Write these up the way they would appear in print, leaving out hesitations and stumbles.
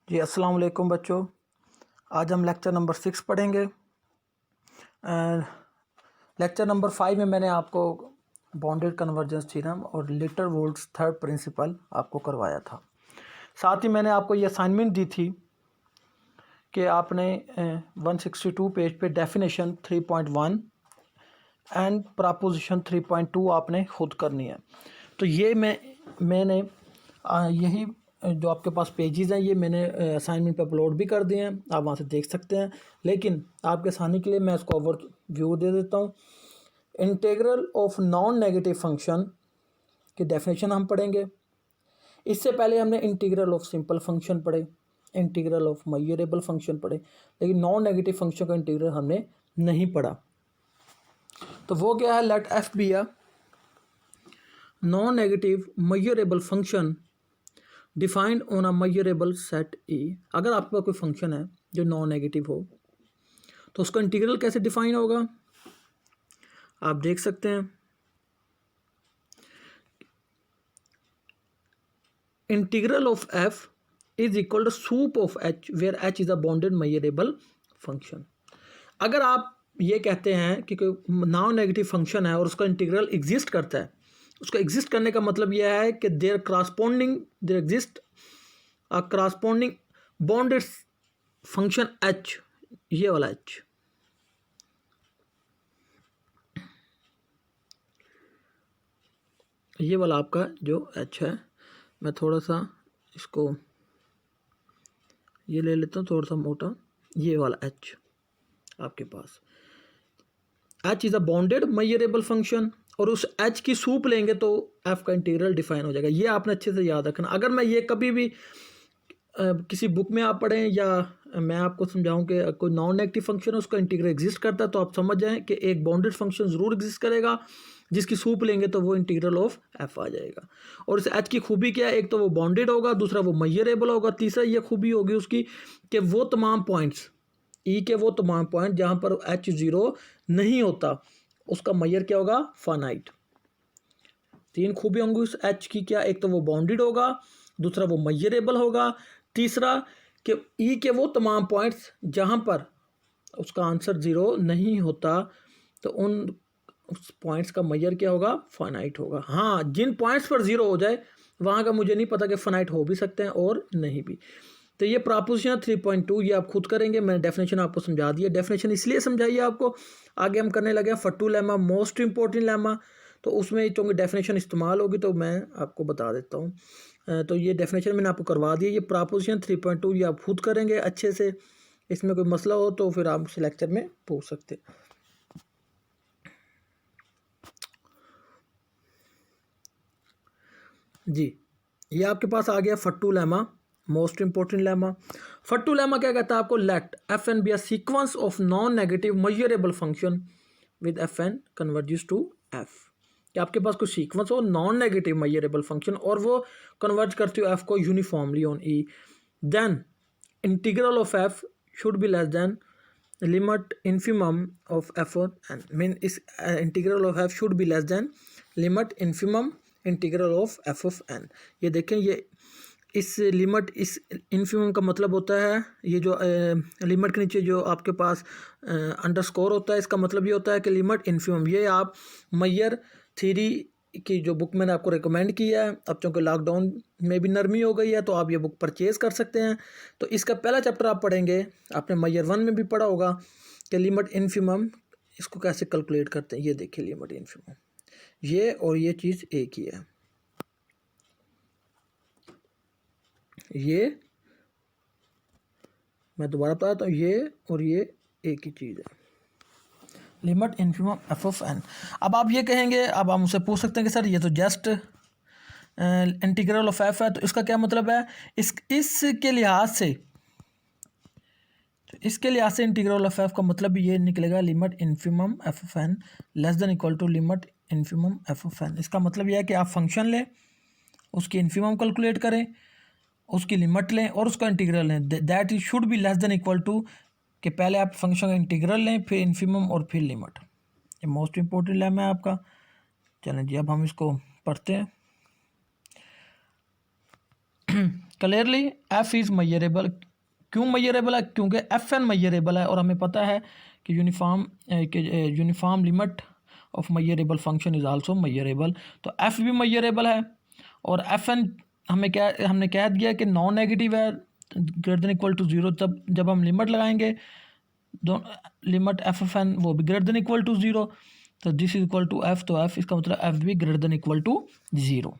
जी अस्सलाम वालेकुम बच्चों। आज हम लेक्चर नंबर 6 पढ़ेंगे। लेक्चर नंबर 5 में मैंने आपको बाउंडेड कन्वर्जेंस थ्योरम और लिटर वोल्ट्स थर्ड प्रिंसिपल आपको करवाया था। साथ ही मैंने आपको ये असाइनमेंट दी थी कि आपने 162 पेज पे डेफिनेशन 3.1 एंड प्रपोजिशन 3.2 आपने खुद करनी है। तो ये मैंने यही जो आपके पास पेजेस हैं ये मैंने असाइनमेंट पे अपलोड भी कर दिए हैं, आप वहाँ से देख सकते हैं। लेकिन आपके आसानी के लिए मैं इसको ओवर व्यू दे देता हूँ। Integral of non negative function की डेफिनेशन हम पढ़ेंगे। इससे पहले हमने इंटीग्रल ऑफ सिंपल फंक्शन पढ़े, इंटीग्रल ऑफ मेजरेबल फंक्शन पढ़े, लेकिन नॉन नेगेटिव फंक्शन का इंटीग्रल हमने नहीं पढ़ा। तो वो क्या है, let f be a non negative measurable function defined on a measurable set A. अगर आपके पास कोई फंक्शन है जो नॉन नेगेटिव हो तो उसका इंटीग्रल कैसे डिफाइन होगा, आप देख सकते हैं। Integral of f is equal to sup of h where h is a bounded measurable function. अगर आप ये कहते हैं कि कोई नॉन नेगेटिव फंक्शन है और उसका इंटीग्रल एग्जिस्ट करता है, उसका एग्जिस्ट करने का मतलब यह है कि there exist a corresponding bounded function h, ये वाला एच। ये वाला आपका जो एच है, मैं थोड़ा सा इसको ये ले लेता हूँ थोड़ा सा मोटा, ये वाला एच आपके पास H is a bounded measurable function, और उस एच की सूप लेंगे तो एफ का इंटीग्रल डिफाइन हो जाएगा। ये आपने अच्छे से याद रखना। अगर मैं ये कभी भी किसी बुक में आप पढ़ें या मैं आपको समझाऊं कि कोई नॉन नेगेटिव फंक्शन है उसका इंटीग्रल एग्जिस्ट करता है, तो आप समझ जाएं कि एक बाउंडेड फंक्शन ज़रूर एग्जिस्ट करेगा जिसकी सूप लेंगे तो वो इंटीग्रल ऑफ एफ आ जाएगा। और इस एच की खूबी क्या है, एक तो वो बाउंडेड होगा, दूसरा वो मेजरेबल होगा, तीसरा ये खूबी होगी उसकी कि वो तमाम पॉइंट्स ई के वो तमाम पॉइंट जहाँ पर एच ज़ीरो नहीं होता उसका मेजर क्या होगा, फाइनाइट। तीन खूबी होंगी उस एच की, क्या, एक तो वो बाउंडेड होगा, दूसरा वो मेजरेबल होगा, तीसरा कि ई के वो तमाम पॉइंट्स जहाँ पर उसका आंसर ज़ीरो नहीं होता तो उन उस पॉइंट्स का मेजर क्या होगा, फाइनाइट होगा। हाँ, जिन पॉइंट्स पर ज़ीरो हो जाए वहाँ का मुझे नहीं पता कि फाइनाइट हो भी सकते हैं और नहीं भी। तो ये प्रपोजिशन 3.2 ये आप खुद करेंगे। मैंने डेफिनेशन आपको समझा दिया। डेफिनेशन इसलिए समझाइए आपको, आगे हम करने लगे फट्टू लेमा, मोस्ट इंपॉर्टेंट लेमा, तो उसमें चूँकि डेफिनेशन इस्तेमाल होगी तो मैं आपको बता देता हूँ। तो ये डेफिनेशन मैंने आपको करवा दिया। ये प्रपोजिशन 3.2 ये आप खुद करेंगे अच्छे से। इसमें कोई मसला हो तो फिर आप उस लेक्चर में पूछ सकते। जी, ये आपके पास आ गया Fatou lemma, most important lemma. Fatou lemma क्या कहता है आपको, let F N be a sequence of non negative measurable function with F N converges to F. कि आपके पास कोई सीक्वेंस हो नॉन नेगेटिव मेजरेबल फंक्शन और वो कन्वर्ज करती हो एफ को uniformly on E, then integral of F should be less than limit infimum of F on N. Mean इस integral of F should be less than limit infimum integral of F of N. ये देखें, ये इस limit, इस infimum का मतलब होता है ये जो लिमिट के नीचे जो आपके पास अंडरस्कोर होता है, इसका मतलब ये होता है कि लिमिट इन्फिमम। ये आप मैयर थ्योरी की जो बुक मैंने आपको रिकमेंड किया है, अब चूँकि लॉकडाउन में भी नरमी हो गई है तो आप ये बुक परचेज़ कर सकते हैं। तो इसका पहला चैप्टर आप पढ़ेंगे, आपने मैयर 1 में भी पढ़ा होगा कि लिमिट इन्फिमम इसको कैसे कैलकुलेट करते हैं। ये देखिए लिमिट इन्फिमम, ये और ये चीज़ एक ही है। ये मैं दोबारा बताता हूँ, ये और ये एक ही चीज़ है, limit infimum f of n. अब आप ये कहेंगे, अब आप मुझसे पूछ सकते हैं कि सर ये तो जस्ट इंटीग्रल ऑफ एफ है, तो इसका क्या मतलब है। इसके लिहाज से, तो इसके लिहाज से इंटीग्रल ऑफ एफ का मतलब भी ये निकलेगा, limit infimum f of n less than equal to limit infimum f of n. इसका मतलब यह है कि आप फंक्शन लें, उसकी इन्फिमम कैलकुलेट करें, उसकी लिमिट लें और उसका इंटीग्रल लें, that is should be less than equal to, कि पहले आप फंक्शन का इंटीग्रल लें फिर इन्फिमम और फिर लिमिट। ये मोस्ट इंपॉर्टेंट लेम है आपका। चलें जी, अब हम इसको पढ़ते हैं। Clearly F is measurable. क्यों मैयरेबल है? क्योंकि एफ एन मैयरेबल है और हमें पता है कि uniform limit of measurable function is also measurable. तो एफ भी मैयरेबल है और एफ एन हमने कह दिया कि नॉन नेगेटिव है, greater than equal to zero. जब हम लिमिट लगाएंगे लिमिट एफ एफ एन वो भी greater than equal to zero, तो this is equal to F, तो एफ इसका मतलब एफ भी greater than equal to zero.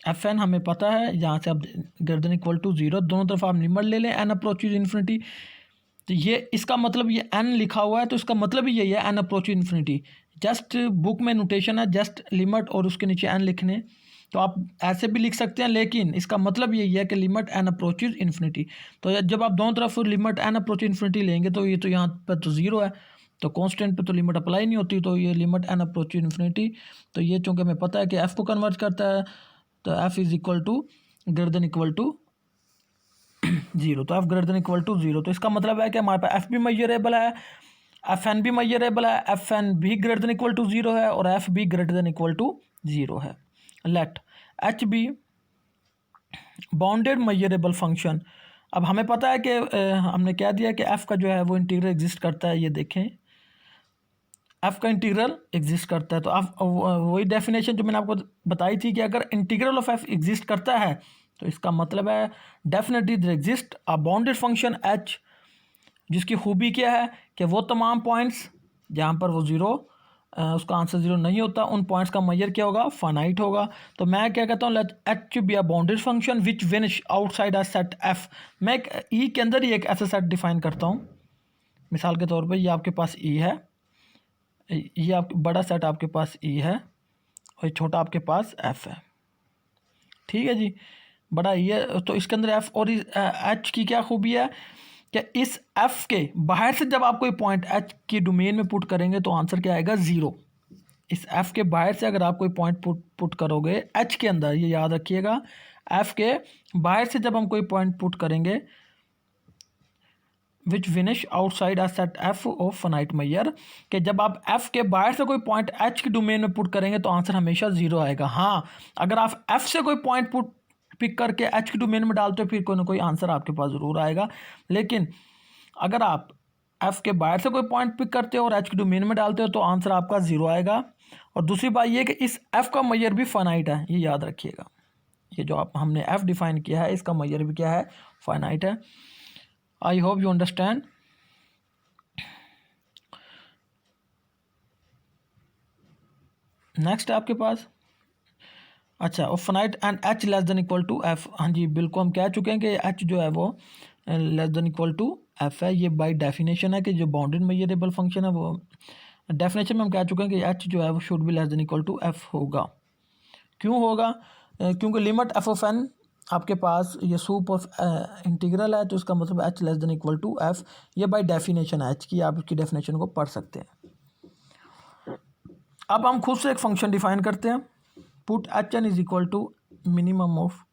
F N हमें पता है, यहाँ से आप greater than equal to zero दोनों तरफ आप लिमिट ले लें, एन अप्रोचेज इन्फिनिटी। तो ये इसका मतलब ये एन लिखा हुआ है तो इसका मतलब ही यही है, n approaches infinity. Just book में नोटेशन है जस्ट लिमिट और उसके नीचे एन लिखने, तो आप ऐसे भी लिख सकते हैं, लेकिन इसका मतलब यही है कि लिमिट एन अप्रोचेज इन्फिनिटी। तो जब आप दोनों तरफ लिमिट एन अप्रोचेज इन्फिनिटी लेंगे तो ये तो यहाँ पर तो ज़ीरो है, तो कांस्टेंट पे तो लिमिट अप्लाई नहीं होती, तो ये लिमिट एन अप्रोचेज इन्फिनिटी। तो ये चूँकि हमें पता है कि एफ़ को कन्वर्ट करता है, तो F is equal to greater than equal to zero. तो F greater than equal to zero, तो इसका मतलब है कि हमारे पास एफ भी मैयरेबल है, एफ एन भी मैयरेबल है, एफ एन भी greater than equal to zero है और एफ भी greater than equal to zero है। Let H be bounded measurable function. अब हमें पता है कि हमने कह दिया कि एफ़ का जो है वो इंटीग्रल एग्जिस्ट करता है। ये देखें एफ़ का इंटीग्रल एग्जिस्ट करता है, तो आप वही डेफिनेशन जो मैंने आपको बताई थी कि अगर इंटीग्रल ऑफ एफ एग्जिस्ट करता है तो इसका मतलब है definitely there exist a bounded function h, जिसकी खूबी क्या है कि वो तमाम पॉइंट्स जहाँ पर वो ज़ीरो उसका आंसर ज़ीरो नहीं होता, उन पॉइंट्स का मैयर क्या होगा, फाइनाइट होगा। तो मैं क्या कहता हूँ, let H be a bounded function which vanish outside a set F. मैं एक ई के अंदर ही एक ऐसा सेट डिफाइन करता हूँ। मिसाल के तौर पर ये आपके पास ई है, ये आप बड़ा सेट आपके पास ई है और छोटा आपके पास एफ़ है, ठीक है जी, बड़ा ई है। तो इसके अंदर एफ़ और एच की क्या खूबी है कि इस एफ़ के बाहर से जब आप कोई पॉइंट एच की डोमेन में पुट करेंगे तो आंसर क्या आएगा, ज़ीरो। इस एफ़ के बाहर से अगर आप कोई पॉइंट पुट करोगे एच के अंदर, ये याद रखिएगा, एफ़ के बाहर से जब हम कोई पॉइंट पुट करेंगे which vanish outside a set F of finite measure, कि जब आप एफ के बाहर से कोई पॉइंट एच की डोमेन में पुट करेंगे तो आंसर हमेशा ज़ीरो आएगा। हाँ, अगर आप एफ से कोई पॉइंट पिक करके एच की डोमेन में डालते हो फिर कोई ना कोई आंसर आपके पास ज़रूर आएगा, लेकिन अगर आप एफ के बाहर से कोई पॉइंट पिक करते हो और एच की डोमेन में डालते हो तो आंसर आपका ज़ीरो आएगा। और दूसरी बात ये कि इस एफ का मैयर भी फाइनाइट है, ये याद रखिएगा। ये जो हमने एफ डिफाइन किया है इसका मैयर भी क्या है, फाइनाइट है। I hope you understand. Next है आपके पास, अच्छा, और finite and h less than equal to f. हाँ जी, बिल्कुल हम कह चुके हैं कि एच जो है वो less than equal to f है। ये बाय डेफिनेशन है कि जो बाउंडेड मैयरेबल फंक्शन है वो डेफिनेशन में हम कह चुके हैं कि एच जो है वो should be less than equal to f होगा। क्यों होगा? क्योंकि लिमिट एफ ऑफ एन आपके पास ये सूप ऑफ इंटीग्रल है, तो इसका मतलब h less than equal to f. ये बाय डेफिनेशन है एच की, आप इसकी डेफिनेशन को पढ़ सकते हैं। अब हम खुद से एक फंक्शन डिफाइन करते हैं, put H N is equal to minimum of,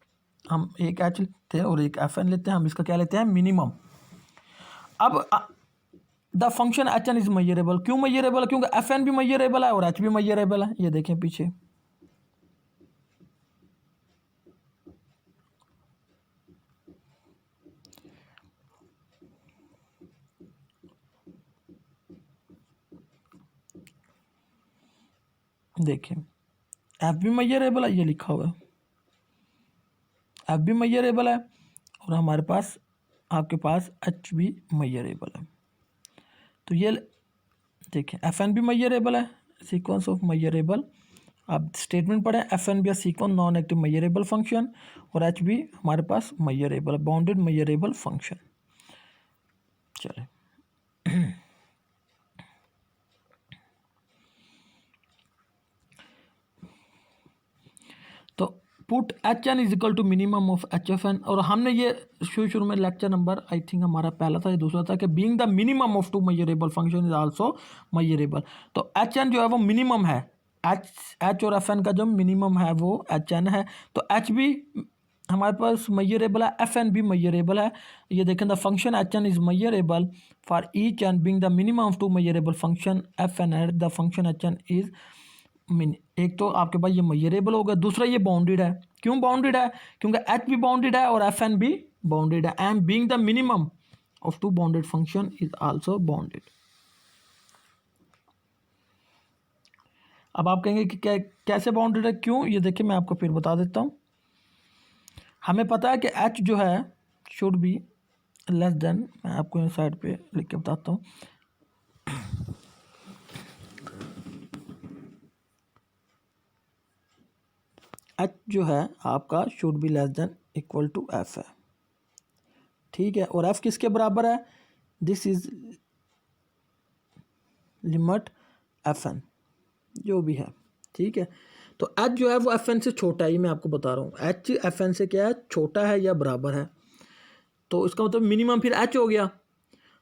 हम एक एच लेते हैं और एक एफ एन लेते हैं, हम इसका क्या लेते हैं, मिनिमम। अब the function H N is measurable. क्यों मैयरेबल? क्योंकि एफ एन भी मैयरेबल है और एच भी मैयरेबल है। ये देखें पीछे, देखें एफ भी मैयरेबल है, ये लिखा हुआ है एफ भी मैयरेबल है और हमारे पास आपके पास एच भी मैयरेबल है। तो ये देखें एफ एन भी मैयरेबल है, सीक्वेंस ऑफ मैयरेबल। आप स्टेटमेंट पढ़ें, F N be a sequence non active measurable function और एच बी हमारे पास मैयरेबल बाउंडेड मैयरेबल फंक्शन। चले तो put H N is equal to minimum of H F N, और हमने ये शुरू में लेक्चर नंबर आई थिंक हमारा पहला था या दूसरा था कि being the minimum of two measurable function is also measurable. तो एच एन जो है वो मिनिमम है, एच और एफ एन का जो मिनिमम है वो एच एन है। तो एच भी हमारे पास मैयरेबल है, एफ एन भी मैयरेबल है। ये देखें, the function H N is measurable for each and being the minimum of two measurable function F N and the function H N is एक तो आपके पास ये मेजरेबल होगा, दूसरा ये बाउंडेड है। क्यों बाउंडेड है? क्योंकि एच भी बाउंडेड है और एफ एन भी बाउंडेड है। M being the minimum of two bounded function is also bounded. अब आप कहेंगे कि कैसे बाउंडेड है, क्यों? ये देखिए मैं आपको फिर बता देता हूँ। हमें पता है कि एच जो है शुड बी लेस देन, मैं आपको यहाँ साइड पे लिख के बताता हूँ। एच जो है आपका should be less than equal to f है, ठीक है। और एफ किसके बराबर है? This is limit f n जो भी है, ठीक है। तो एच जो है वो एफ एन से छोटा है, ये मैं आपको बता रहा हूँ। एच एफ एन से क्या है? छोटा है या बराबर है। तो इसका मतलब मिनिमम फिर एच हो गया।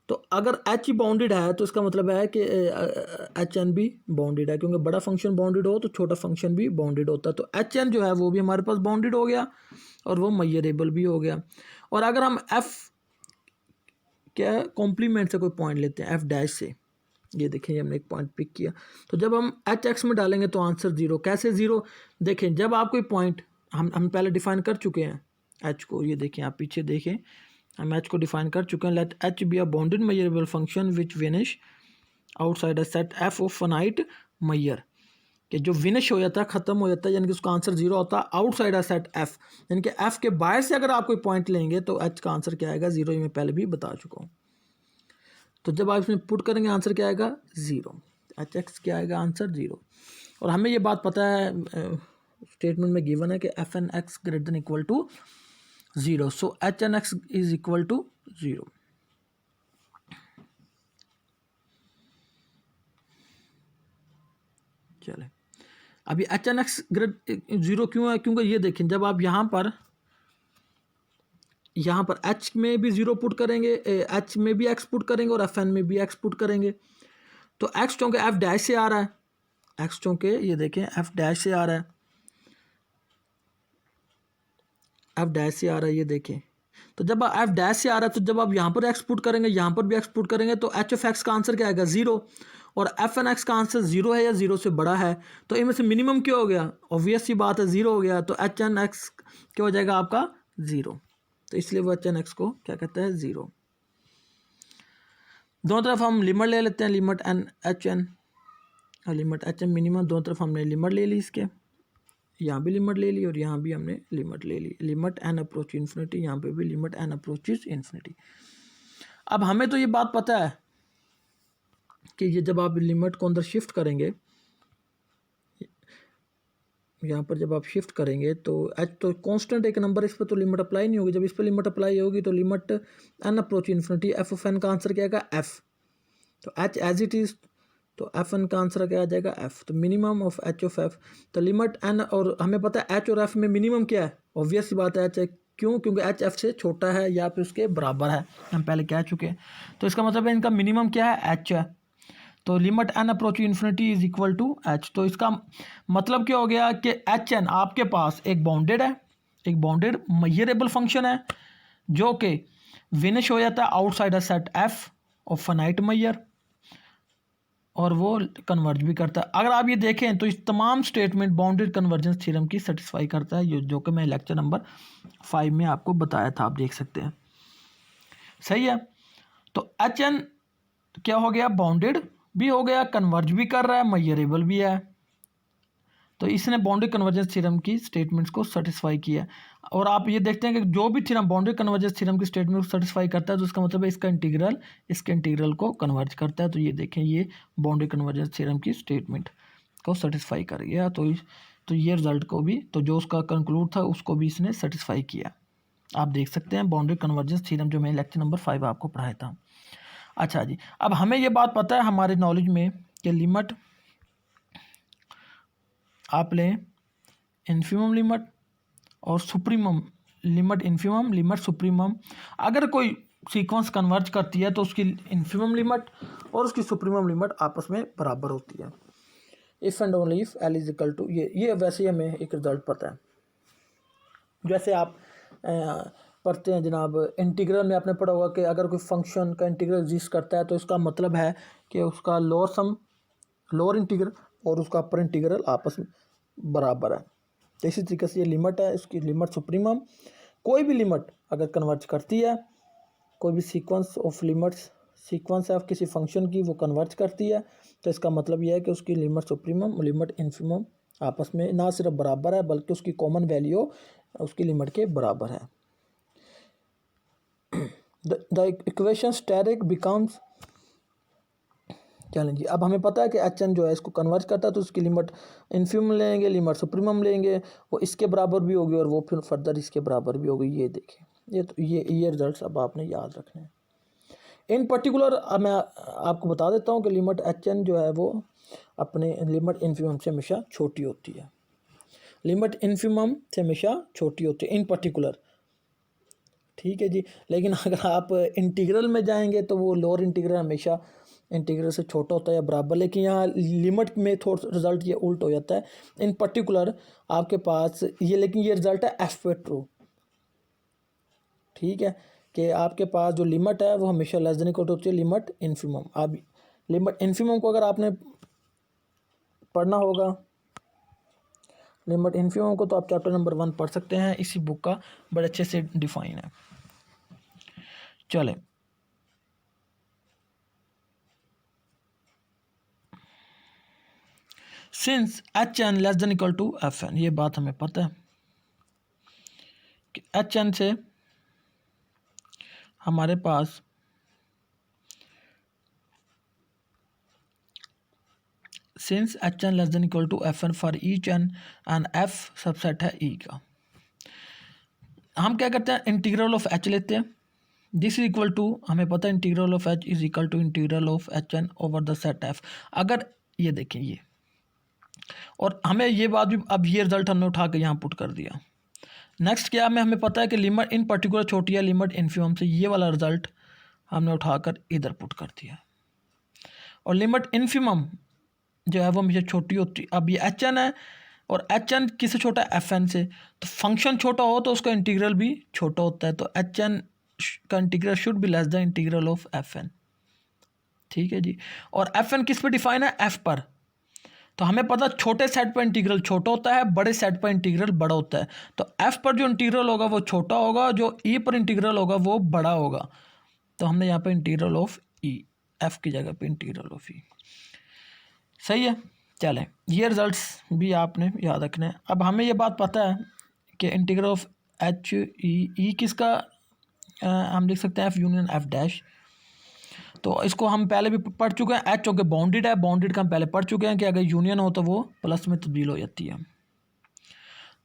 तो अगर एच ही बाउंडेड है तो इसका मतलब है कि एच एन भी बाउंडेड है, क्योंकि बड़ा फंक्शन बाउंडेड हो तो छोटा फंक्शन भी बाउंडेड होता है। तो एच एन जो है वो भी हमारे पास बाउंडेड हो गया और वो मेजरेबल भी हो गया। और अगर हम एफ क्या कॉम्प्लीमेंट से कोई पॉइंट लेते हैं, एफ डैश से, ये देखें हमने एक पॉइंट पिक किया, तो जब हम एच एक्स में डालेंगे तो आंसर जीरो। कैसे जीरो? देखें जब आप कोई पॉइंट, हम पहले डिफाइन कर चुके हैं एच को, ये देखें आप पीछे देखें, हम एच को डिफाइन कर चुके हैं। Let H be a bounded measurable function which vanish outside a set F of finite measure, कि जो विनिश हो जाता है, ख़त्म हो जाता है, यानी कि उसका आंसर जीरो होता है आउटसाइड अ सेट एफ, यानी कि एफ के बाहर से अगर आप कोई पॉइंट लेंगे तो एच का आंसर क्या आएगा? जीरो। ये मैं पहले भी बता चुका हूँ। तो जब आप इसमें पुट करेंगे आंसर क्या आएगा? ज़ीरो। एच एक्स क्या आएगा? Answer zero. और हमें ये बात पता है, स्टेटमेंट में गिवन है कि f N x greater than equal to zero, so h n x is equal to zero. चले, अभी h n x great zero क्यों है? क्योंकि ये देखें जब आप यहाँ पर एच में भी ज़ीरो पुट करेंगे, एच में भी एक्स पुट करेंगे और एफ एन में भी एक्स पुट करेंगे, तो एक्स चूँकि एफ डैश से आ रहा है, एक्स चूँकि ये देखें एफ डैश से आ रहा है, एफ डैश से आ रहा है, ये देखें। तो जब एफ डैश से आ रहा है तो जब आप यहाँ पर एक्स पुट करेंगे, यहाँ पर भी एक्स पुट करेंगे, तो एच ऑफ एक्स का आंसर क्या आएगा? ज़ीरो। और एफ एन एक्स का आंसर ज़ीरो है या ज़ीरो से बड़ा है, तो इनमें से मिनिमम क्या हो गया? ऑब्वियस सी बात है, ज़ीरो हो गया। तो एच एन एक्स क्या हो जाएगा आपका? ज़ीरो। तो इसलिए वो एच एन एक्स को क्या कहते हैं? ज़ीरो। दोनों तरफ हम लिमिट ले लेते हैं, लिमिट एन एच एन और लिमिट एच एन मिनिमम, दोनों तरफ हमने लिमिट ले ली इसके, यहाँ भी लिमिट ले ली और यहाँ भी हमने लिमिट ले ली। लिमिट एन अप्रोच इन्फिनिटी, यहाँ पे भी लिमिट एन अप्रोचेस इन्फिनिटी। अब हमें तो ये बात पता है कि ये जब आप लिमिट को अंदर शिफ्ट करेंगे, यहाँ पर जब आप शिफ्ट करेंगे तो एच तो कांस्टेंट एक नंबर, इस पर तो लिमिट अप्लाई नहीं होगी। जब इस पर लिमिट अप्लाई होगी तो limit n approach infinity, f of n का आंसर क्या आएगा? एफ। तो एच एज इट इज़, तो एफ एन का आंसर क्या आ जाएगा? एफ। तो minimum of h of f, तो लिमिट एन, और हमें पता है एच और एफ में मिनिमम क्या है? ऑब्वियस सी बात है एच है। क्यों? क्योंकि एच एफ से छोटा है या फिर उसके बराबर है, हम पहले कह चुके हैं। तो इसका मतलब है इनका मिनिमम क्या है? एच है। तो limit n approach infinity is equal to h. तो इसका मतलब क्या हो गया कि एच एन आपके पास एक बाउंडेड है, एक बाउंडेड मेजरेबल फंक्शन है जो कि विनिश हो जाता है outside a set F of finite measure, और वो कन्वर्ज भी करता है। अगर आप ये देखें तो इस तमाम स्टेटमेंट बाउंडेड कन्वर्जेंस थ्योरम की सेटिस्फाई करता है, जो कि मैं लेक्चर नंबर 5 में आपको बताया था, आप देख सकते हैं। सही है। तो एच एन क्या हो गया? बाउंडेड भी हो गया, कन्वर्ज भी कर रहा है, मेजरेबल भी है। तो इसने बाउंडेड कन्वर्जेंस थ्योरम की स्टेटमेंट्स को सेटिस्फाई किया। और आप ये देखते हैं कि जो भी थ्योरम बाउंडेड कन्वर्जेंस थ्योरम की स्टेटमेंट को सेटिस्फाई करता है तो उसका मतलब है इसका इंटीग्रल इसके इंटीग्रल को कन्वर्ज करता है। तो ये देखें, ये बाउंडेड कन्वर्जेंस थ्योरम की स्टेटमेंट को सेटिस्फाई कर गया। तो ये रिजल्ट को भी, तो जो उसका कंक्लूड था उसको भी इसने सेटिस्फाई किया। आप देख सकते हैं बाउंडेड कन्वर्जेंस थ्योरम जो मैं लेक्चर नंबर 5 आपको पढ़ाया था। अच्छा जी, अब हमें ये बात पता है हमारे नॉलेज में कि लिमिट आप लें इन्फिमम लिमिट और supremum limit, infimum limit supremum. अगर कोई सीक्वेंस कन्वर्ज करती है तो उसकी इन्फिमम लिमिट और उसकी सुप्रीमम लिमिट आपस में बराबर होती है। If and only if L is equal to, ये वैसे ही हमें एक रिजल्ट पता है। जैसे आप पढ़ते हैं जनाब, इंटीग्रल में आपने पढ़ा होगा कि अगर कोई फंक्शन का इंटीग्रल एग्जिस्ट करता है तो इसका मतलब है कि उसका लोअर इंटीग्रल और उसका अपर इंटीग्रल आपस में बराबर है। तो इसी तरीके से ये लिमिट है, इसकी लिमिट सुप्रीमम कोई भी लिमिट अगर कन्वर्ज करती है, कोई भी सीक्वेंस ऑफ लिमिट्स सीक्वेंस है किसी फंक्शन की वो कन्वर्ज करती है, तो इसका मतलब यह है कि उसकी लिमिट सुप्रीमम लिमिट इन्फिमम आपस में ना सिर्फ बराबर है बल्कि उसकी कॉमन वैल्यू उसकी लिमिट के बराबर है। द इक्वेशन स्टेरिक बिकम्स, चलें जी, अब हमें पता है कि एच एन जो है इसको कन्वर्ज करता है, तो उसकी लिमिट इन्फिमम लेंगे, लिमिट सुप्रीमम लेंगे, वो इसके बराबर भी होगी और वो फिर फर्दर इसके बराबर भी होगी। ये देखिए, ये तो ये रिजल्ट्स अब आपने याद रखने हैं। इन पर्टिकुलर मैं आपको बता देता हूँ कि लिमिट एच एन जो है वो अपने लिमिट इन्फिमम से हमेशा छोटी होती है, लिमिट इन्फिमम से हमेशा छोटी होती है इन पर्टिकुलर, ठीक है जी। लेकिन अगर आप इंटीग्रल में जाएंगे तो वो लोअर इंटीग्रल हमेशा इंटीग्रल से छोटा होता है या बराबर, लेकिन यहाँ लिमिट में थोड़ा रिजल्ट ये उल्ट हो जाता है। इन पर्टिकुलर आपके पास ये, लेकिन ये रिजल्ट है एफ पे ट्रू, ठीक है, कि आपके पास जो लिमिट है वो हमेशा लेस देन इक्वल टू होती है लिमिट इन्फिमम। अब लिमिट इन्फिमम को अगर आपने पढ़ना होगा लिमिट इन्फिमम को, तो आप चैप्टर नंबर 1 पढ़ सकते हैं, इसी बुक का बड़े अच्छे से डिफाइन है। चलें, since H N less than equal to F N, ये बात हमें पता है कि एच एन से हमारे पास since H N less than equal to F N for each N and F subset है ई का, हम क्या करते हैं इंटीग्रल ऑफ एच लेते हैं, दिस इज इक्वल टू, हमें पता है integral of H is equal to integral of H N over the set F. अगर ये देखें ये, और हमें ये बात भी, अब ये रिजल्ट हमने उठा के यहाँ पुट कर दिया। नेक्स्ट क्या हमें पता है कि लिमिट इन पर्टिकुलर छोटी है लिमिट इन्फिमम से, ये वाला रिजल्ट हमने उठाकर इधर पुट कर दिया, और लिमिट इन्फिमम जो है वो हमेशा छोटी होती। अब ये एच एन है और एच एन किससे छोटा है एफ एन से, तो फंक्शन छोटा हो तो उसका इंटीग्रल भी छोटा होता है, तो एच एन का integral should be less the integral of F N, ठीक है जी। और एफ एन किस पे डिफाइन है, एफ पर, तो हमें पता छोटे सेट पर इंटीग्रल छोटा होता है, बड़े सेट पर इंटीग्रल बड़ा होता है, तो एफ पर जो इंटीग्रल होगा वो छोटा होगा, जो ई पर इंटीग्रल होगा वो बड़ा होगा, तो हमने यहाँ पे इंटीग्रल ऑफ ई, एफ की जगह पे इंटीग्रल ऑफ ई, सही है। चलें, ये रिजल्ट्स भी आपने याद रखने हैं। अब हमें ये बात पता है कि इंटीग्रल ऑफ एच ई किसका हम लिख सकते हैं एफ यूनियन एफ डैश, तो इसको हम पहले भी पढ़ चुके हैं, एच चूँकि बाउंडेड है, बाउंडेड का हम पहले पढ़ चुके हैं कि अगर यूनियन हो तो वो प्लस में तब्दील हो जाती है।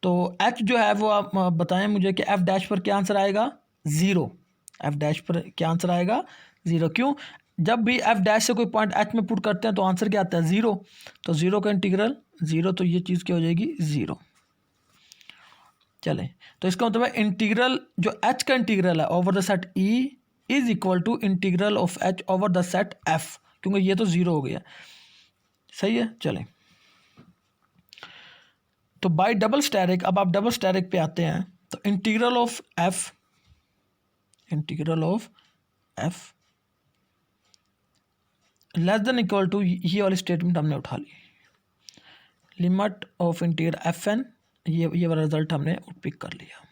तो एच जो है वो आप बताएं मुझे कि एफ डैश पर क्या आंसर आएगा, ज़ीरो, एफ डैश पर क्या आंसर आएगा, ज़ीरो। क्यों, जब भी एफ डैश से कोई पॉइंट एच में पुट करते हैं तो आंसर क्या आता है, ज़ीरो, तो ज़ीरो का इंटीग्रल ज़ीरो, तो ये चीज़ क्या हो जाएगी, ज़ीरो। चलें, तो इसका मतलब है इंटीग्रल जो एच का इंटीग्रल है over the set E is equal to integral of H over the set F, क्योंकि ये तो ज़ीरो हो गया, सही है। चलें, तो बाय डबल स्टेरिक, अब आप डबल स्टेरिक पे आते हैं, तो integral of F less than equal to, ये वाली स्टेटमेंट हमने उठा ली, limit of integral F N, ये वाला रिजल्ट हमने पिक कर लिया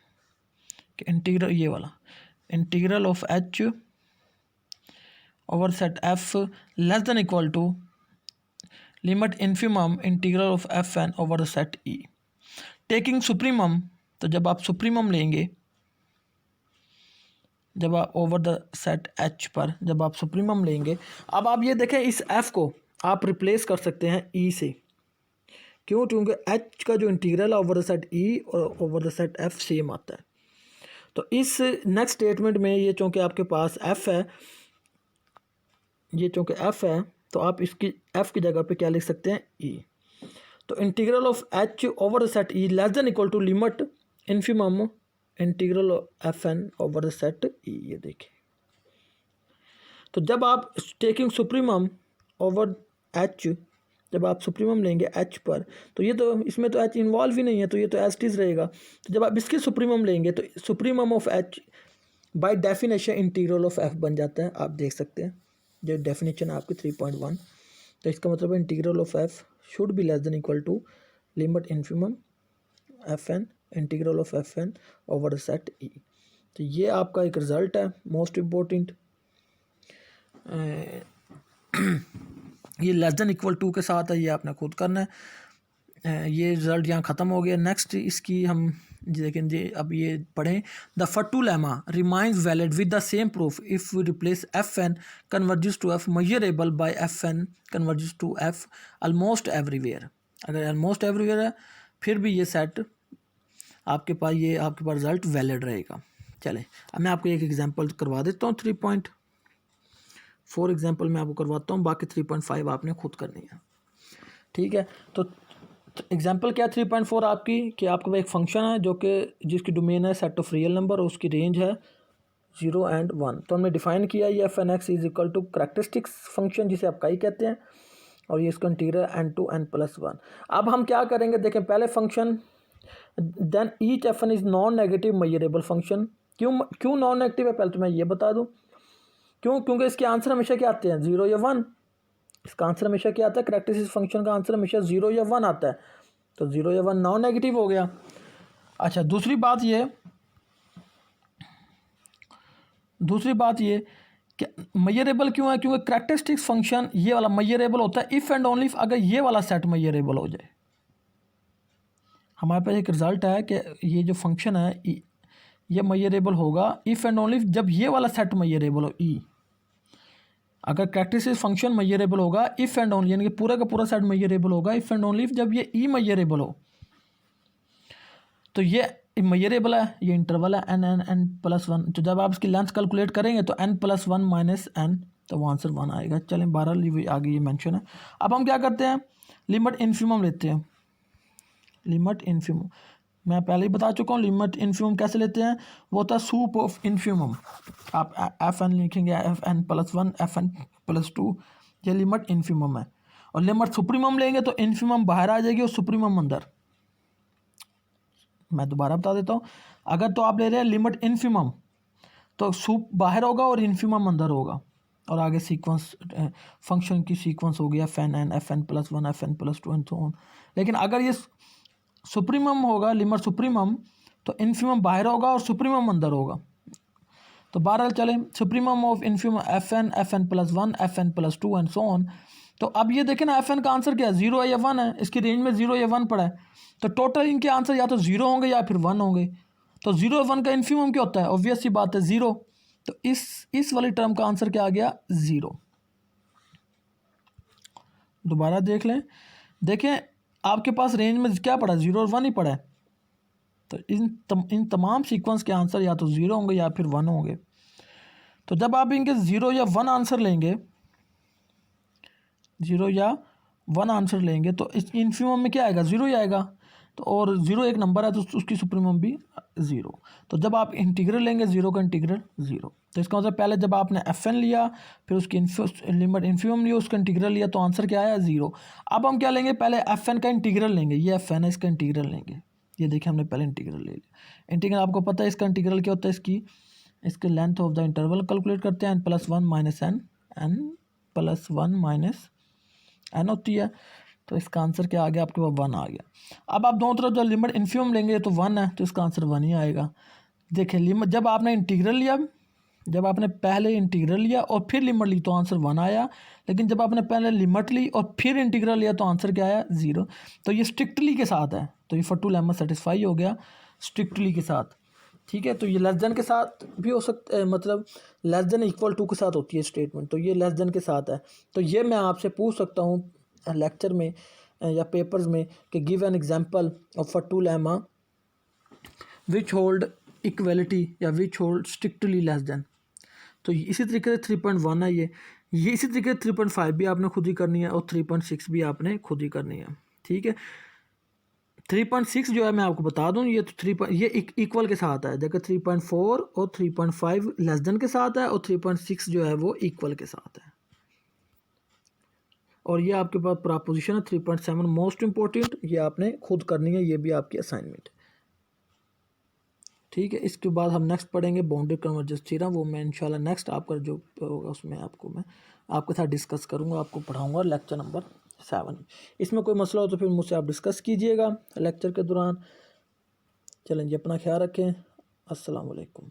कि इंटीग्रल, ये वाला integral of H over set F less than equal to limit infimum integral of F N over the set E taking supremum, तो जब आप सुप्रीमम लेंगे, जब आप ओवर द सेट एच पर जब आप सुप्रीमम लेंगे, अब आप ये देखें इस एफ को आप रिप्लेस कर सकते हैं ई से, क्यों, क्योंकि एच का जो इंटीग्रल है ओवर द सेट ई और over the set F same आता है। तो इस नेक्स्ट स्टेटमेंट में ये चूँकि आपके पास एफ है, ये चूँकि एफ है, तो आप इसकी एफ की जगह पे क्या लिख सकते हैं, ई, तो integral of H over the set E less than equal to limit infimum integral F N over the set E, ये देखें। तो जब आप टेकिंग सुप्रीमम ओवर एच, जब आप सुप्रीमम लेंगे एच पर, तो ये तो इसमें तो एच इन्वॉल्व ही नहीं है, तो ये तो एज इट इज़ रहेगा। तो जब आप इसके सुप्रीमम लेंगे तो supremum of H by definition integral of F बन जाता है, आप देख सकते हैं जो डेफिनेशन है आपकी 3.1, तो इसका मतलब है integral of F should be less than equal to limit infimum F N integral of F N over the set E. तो ये आपका एक रिज़ल्ट है मोस्ट इम्पोर्टेंट। ये लेस देन इक्वल टू के साथ है, ये आपने खुद करना है। ये रिज़ल्ट यहाँ ख़त्म हो गया। नेक्स्ट इसकी हम लेकिन ये अब ये पढ़ें। The Fatou lemma remains valid with the same proof if we replace F N converges to F measurable by F N converges to F almost everywhere. अगर ऑलमोस्ट एवरीवेयर है फिर भी ये सेट आपके पास रिज़ल्ट वैलिड रहेगा। चलें अब मैं आपको एक एग्जांपल करवा देता हूँ। 3.4 एग्जांपल मैं आपको करवाता हूँ, बाकी 3.5 आपने खुद करनी है। ठीक है, तो एग्जांपल क्या 3.4 आपकी कि आपके पास एक फंक्शन है जो कि जिसकी डोमेन है सेट ऑफ रियल नंबर और उसकी रेंज है 0 and 1। तो हमने डिफाइन किया ये F N x is equal to characteristics function जिसे आप काई कहते हैं, और ये इसका इंटीग्रल n to n+1। अब हम क्या करेंगे, देखें पहले function then each F N is non negative measurable function. क्यों नॉन नेगेटिव है पहले तो मैं ये बता दूँ क्यों, क्योंकि इसके आंसर हमेशा क्या आते हैं 0 या 1। इसका आंसर हमेशा क्या आता है, करैक्टरिस्टिक्स फंक्शन का आंसर हमेशा 0 या 1 आता है, तो 0 या 1 नॉन नेगेटिव हो गया। अच्छा दूसरी बात ये कि मयरेबल क्यों है, क्योंकि करैक्टरिस्टिक्स फंक्शन ये वाला मयरेबल होता है इफ़ एंड ओनली अगर ये वाला सेट मयरेबल हो जाए। हमारे पास एक रिज़ल्ट है कि ये जो फंक्शन है ये मयरेबल होगा इफ़ एंड ओनली जब ये वाला सेट मयरेबल हो ई। अगर करैक्टरिस्टिक्स फंक्शन मयरेबल होगा इफ़ एंड ओनली, यानी कि पूरा का पूरा सेट मयरेबल होगा इफ़ एंड ओनली जब ये ई मयरेबल हो। तो ये मयरेबल है, ये इंटरवल है n+1। तो जब आप इसकी लेंथ कैलकुलेट करेंगे तो n+1 माइनस n, तो वो आंसर 1 आएगा। चलें 12 आगे ये मेंशन है। अब हम क्या करते हैं, लिमिट इन्फिमम लेते हैं। लिमिट इन्फिमम मैं पहले ही बता चुका हूँ। लिमिट इन्फिमम कैसे लेते हैं, वो होता है सूप ऑफ इन्फिमम। आप एफ एन लिखेंगे fn+1 fn+2, ये लिमिट इन्फिमम है। और लिमिट सुप्रीमम लेंगे तो इन्फिमम बाहर आ जाएगी और सुप्रीमम अंदर। मैं दोबारा बता देता हूँ, अगर तो आप ले रहे हैं लिमिट इन्फिमम तो सूप बाहर होगा और इन्फिमम अंदर होगा, और आगे सीक्वेंस फंक्शन की सीक्वेंस होगी fn fn+1 fn+2 and so on. लेकिन अगर ये सुप्रीमम होगा लिमिट सुप्रीमम तो इन्फिमम बाहर होगा और सुप्रीमम अंदर होगा। तो बहरहाल चलें supremum of infimum fn fn+1 fn+2 and so on. तो अब ये देखें ना fn का आंसर क्या है, 0 या 1 है। इसकी रेंज में 0 या 1 पड़ा है, तो टोटल इनके आंसर या तो 0 होंगे या फिर 1 होंगे। तो 0 और 1 का इन्फिमम क्या होता है, ऑब्वियस सी बात है 0। तो इस वाली टर्म का आंसर क्या आ गया 0। दोबारा देख लें, देखें आपके पास रेंज में क्या पड़ा, 0 और 1 ही पड़ा है। तो इन तमाम सीक्वेंस के आंसर या तो 0 होंगे या फिर 1 होंगे। तो जब आप इनके 0 या 1 आंसर लेंगे, 0 या 1 आंसर लेंगे तो इस इन्फिमम में क्या आएगा, 0 ही आएगा। तो और 0 एक नंबर है तो उसकी सुप्रीमम भी 0। तो जब आप इंटीग्रल लेंगे 0 का इंटीग्रल 0, तो इसका मतलब पहले जब आपने fn लिया फिर उसकी लिमिट इन्फिमम लिया उसका इंटीग्रल लिया तो आंसर क्या आया 0। अब हम क्या लेंगे, पहले fn का इंटीग्रल लेंगे, ये fn है इसका इंटीग्रल लेंगे। ये देखिए हमने पहले इंटीग्रल ले लिया। इंटीग्रल आपको पता है इसका इंटीग्रल क्या होता है, इसके length of the interval calculate करते हैं n+1 minus n+1 minus n होती है। तो इसका आंसर क्या आ गया, आपके पास 1 आ गया। अब आप दोनों तरफ जब लिमिट इन्फिमम लेंगे तो 1 है, तो इसका आंसर 1 ही आएगा। देखिए लिमिट जब आपने इंटीग्रल लिया, जब आपने पहले इंटीग्रल लिया और फिर लिमिट ली तो आंसर 1 आया। लेकिन जब आपने पहले लिमिट ली और फिर इंटीग्रल लिया तो आंसर क्या आया 0। तो ये स्ट्रिक्टली के साथ है, तो ये फट्टू लेमा सेटिस्फाई हो गया स्ट्रिक्टली के साथ। ठीक है, तो ये लेस देन के साथ भी हो सकता है, मतलब लेस देन इक्वल टू के साथ होती है स्टेटमेंट, तो ये लेस देन के साथ है। तो ये मैं आपसे पूछ सकता हूँ लेक्चर में या पेपर्स में कि give an example of Fatou lemma which hold equality या which hold strictly less than. तो इसी तरीके से 3.1 है ये इसी तरीके से 3.5 भी आपने खुद ही करनी है और 3.6 भी आपने खुद ही करनी है। ठीक है, 3.6 जो है मैं आपको बता दूं, ये तो ये इक्वल के साथ है, जबकि 3.4 और 3.5 लेस देन के साथ है और 3.6 जो है वो इक्वल के साथ है। और ये आपके पास प्रपोजिशन है 3.7 मोस्ट इंपॉर्टेंट, ये आपने खुद करनी है, ये भी आपकी असाइनमेंट है। ठीक है, इसके बाद हम नेक्स्ट पढ़ेंगे बाउंड्री कन्वर्जेंस थ्योरम। वो मैं इंशाल्लाह नेक्स्ट आपका जो होगा उसमें मैं आपके साथ डिस्कस करूँगा, आपको पढ़ाऊँगा लेक्चर नंबर 7। इसमें कोई मसला हो तो फिर मुझसे आप डिस्कस कीजिएगा लेक्चर के दौरान। चलें जी, अपना ख्याल रखें। अस्सलाम वालेकुम।